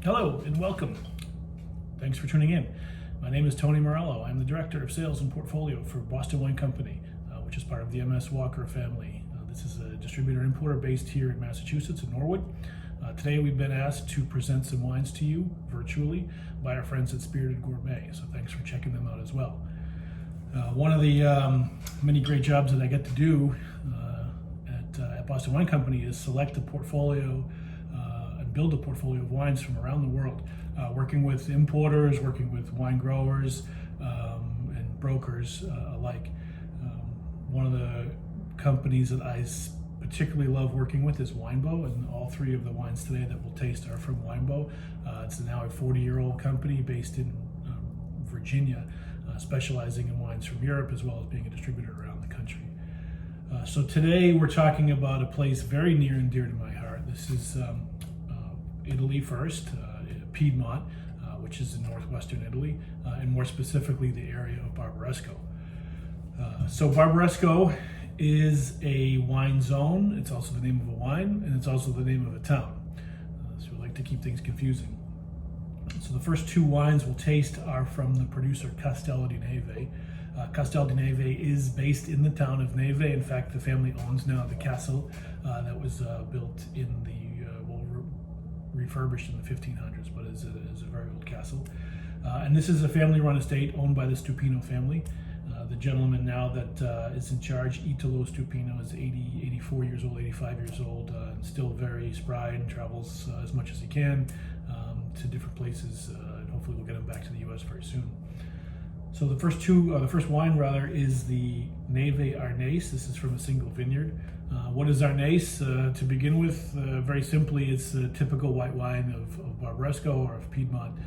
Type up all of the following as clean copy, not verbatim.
Hello and welcome. Thanks for tuning in. My name is Tony Morello. I'm the Director of Sales and Portfolio for Boston Wine Company, which is part of the MS Walker family. This is a distributor importer based here in Massachusetts, in Norwood. Today we've been asked to present some wines to you virtually by our friends at Spirited Gourmet, so thanks for checking them out as well. One of the many great jobs that I get to do at Boston Wine Company is select a portfolio and build a portfolio of wines from around the world, working with importers, working with wine growers and brokers alike. One of the companies that I particularly love working with is Winebow, and all three of the wines today that we'll taste are from Winebow. It's now a 40-year-old company based in Virginia, specializing in wines from Europe as well as being a distributor around the country. So today we're talking about a place very near and dear to my heart. This is Italy first, Piedmont, which is in northwestern Italy, and more specifically the area of Barbaresco. So Barbaresco is a wine zone. It's also the name of a wine, and it's also the name of a town. So we like to keep things confusing. So the first two wines we'll taste are from the producer Castel di Neve. Castel di Neve is based in the town of Neve. In fact, the family owns now the castle that was built in the, refurbished in the 1500s, but is a very old castle. And this is a family-run estate owned by the Stupino family. The gentleman now that is in charge, Italo Stupino, is 84 years old, 85 years old, and still very spry and travels as much as he can to different places, and hopefully we'll get him back to the U.S. very soon. So the first wine is the Neve Arnese. This is from a single vineyard. What is Arnese? To begin with, very simply, it's a typical white wine of Barbaresco or of Piedmont,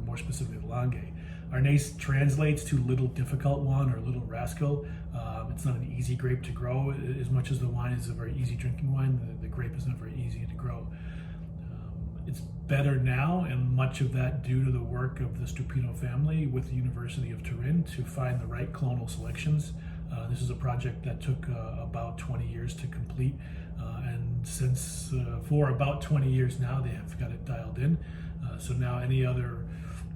more specifically Langhe. Arnese translates to little difficult one or little rascal. It's not an easy grape to grow as much as the wine is a very easy drinking wine. The grape is not very easy to grow. It's better now, and much of that due to the work of the Stupino family with the University of Turin to find the right clonal selections. This is a project that took about 20 years to complete, and since for about 20 years now they have got it dialed in. So now any other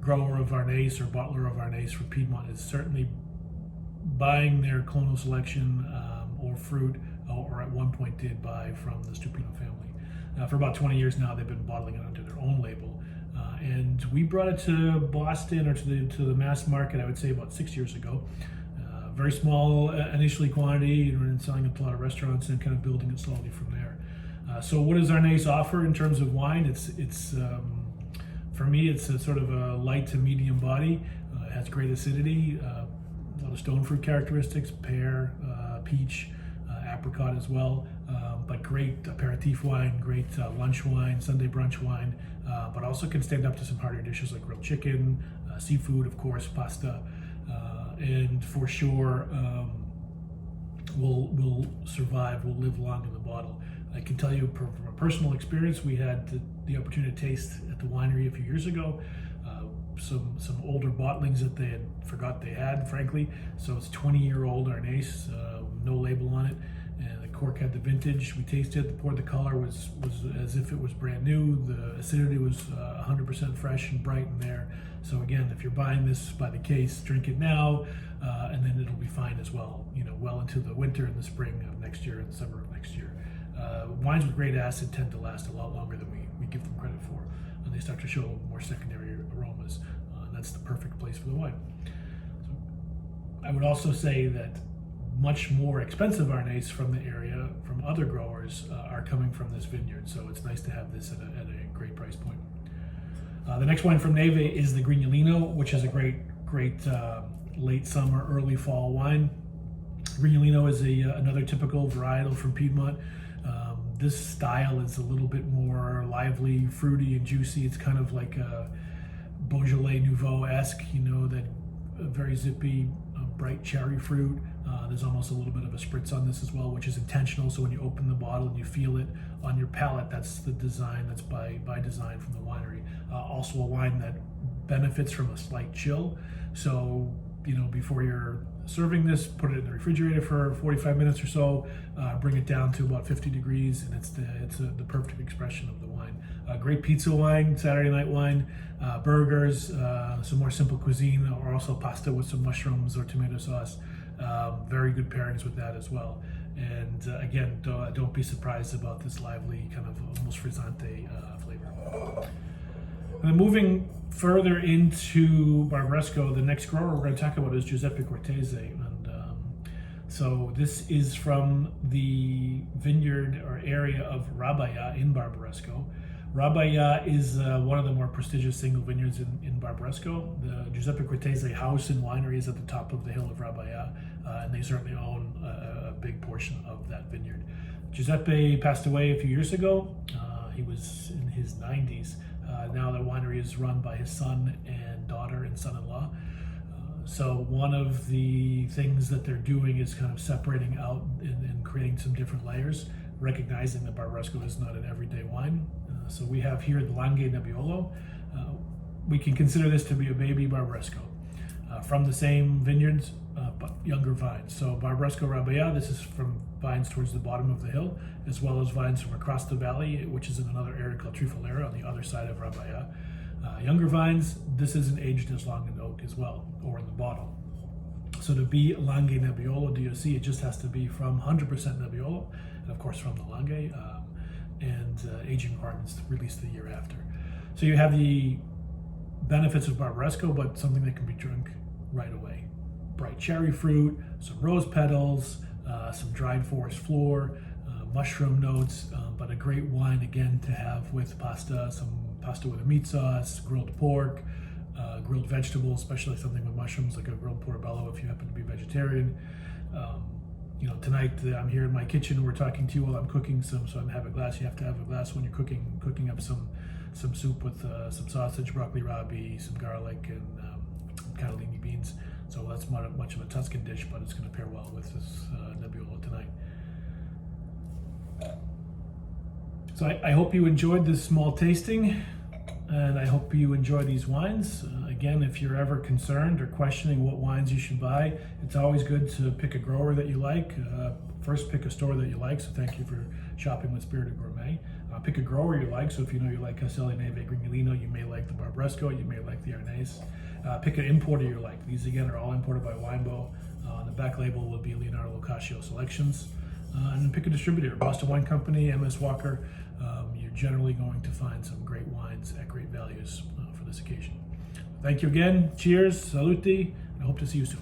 grower of Arnese or bottler of Arnese for Piedmont is certainly buying their clonal selection or fruit, or at one point did buy from the Stupino family. For about 20 years now, they've been bottling it under their own label. And we brought it to Boston, or to the mass market, I would say about 6 years ago. Very small initially quantity, and selling it to a lot of restaurants and kind of building it slowly from there. So what does Arnese offer in terms of wine? It's for me, it's a sort of a light to medium body. It has great acidity, a lot of stone fruit characteristics, pear, peach, apricot as well, but great aperitif wine, great lunch wine, Sunday brunch wine, but also can stand up to some harder dishes like grilled chicken, seafood, of course, pasta, and for sure will survive, will live long in the bottle. I can tell you from a personal experience, we had the opportunity to taste at the winery a few years ago some older bottlings that they had forgot they had, frankly. So it's 20-year-old Arnese, no label on it, and the cork had the vintage. We tasted it. The color was as if it was brand new. The acidity was 100% fresh and bright in there. So again, if you're buying this by the case, drink it now, and then it'll be fine as well. Well into the winter and the spring of next year and the summer of next year. Wines with great acid tend to last a lot longer than we give them credit for, and they start to show more secondary aromas. That's the perfect place for the wine. So I would also say that much more expensive Arnese from the area, from other growers, are coming from this vineyard. So it's nice to have this at a great price point. The next wine from Neve is the Grignolino, which is a great late summer, early fall wine. Grignolino is another typical varietal from Piedmont. This style is a little bit more lively, fruity, and juicy. It's kind of like a Beaujolais Nouveau-esque, that very zippy, bright cherry fruit. There's almost a little bit of a spritz on this as well, which is intentional. So when you open the bottle and you feel it on your palate, that's the design. That's by design from the winery. Also a wine that benefits from a slight chill. So before you're serving this, put it in the refrigerator for 45 minutes or so, bring it down to about 50 degrees, and it's the perfect expression of the wine. Great pizza wine, Saturday night wine, burgers, some more simple cuisine, or also pasta with some mushrooms or tomato sauce. Very good pairings with that as well. And again, don't be surprised about this lively kind of almost frizzante flavor. And then moving further into Barbaresco, the next grower we're going to talk about is Giuseppe Cortese. And so this is from the vineyard or area of Rabaya in Barbaresco. Rabaya is one of the more prestigious single vineyards in Barbaresco. The Giuseppe Cortese house and winery is at the top of the hill of Rabaya, and they certainly own a big portion of that vineyard. Giuseppe passed away a few years ago. He was in his 90s. Now the winery is run by his son and daughter and son-in-law. So one of the things that they're doing is kind of separating out and creating some different layers, recognizing that Barbaresco is not an everyday wine. So we have here the Langhe Nebbiolo. We can consider this to be a baby Barbaresco from the same vineyards, but younger vines. So Barbaresco Rabaya, this is from vines towards the bottom of the hill, as well as vines from across the valley, which is in another area called Trifalera on the other side of Rabaya. Younger vines, this isn't aged as long in oak as well, or in the bottle. So to be Langhe Nebbiolo DOC, it just has to be from 100% Nebbiolo, and of course from the Langhe, and aging requirements released the year after. So you have the benefits of Barbaresco, but something that can be drunk right away. Bright cherry fruit, some rose petals, some dried forest floor, mushroom notes, but a great wine again to have with pasta, some pasta with a meat sauce, grilled pork, grilled vegetables, especially something with mushrooms like a grilled portobello if you happen to be vegetarian. Tonight I'm here in my kitchen. We're talking to you while I'm cooking so I'm have a glass. You have to have a glass when you're cooking up some soup with some sausage, broccoli rabe, some garlic, and cannellini beans. So that's not much of a Tuscan dish, but it's going to pair well with this Nebbiolo tonight. So I hope you enjoyed this small tasting, and I hope you enjoy these wines. Again, if you're ever concerned or questioning what wines you should buy, it's always good to pick a grower that you like. First, pick a store that you like, so thank you for shopping with Spirited Gourmet. Pick a grower you like, so if you know you like Castelli Neve Grignolino, you may like the Barbaresco, you may like the Arnese. Pick an importer you like. These again are all imported by Winebow. On the back label will be Leonardo Locascio selections. And then pick a distributor, Boston Wine Company, MS Walker. You're generally going to find some great wines at great values for this occasion. Thank you again. Cheers, saluti. I hope to see you soon.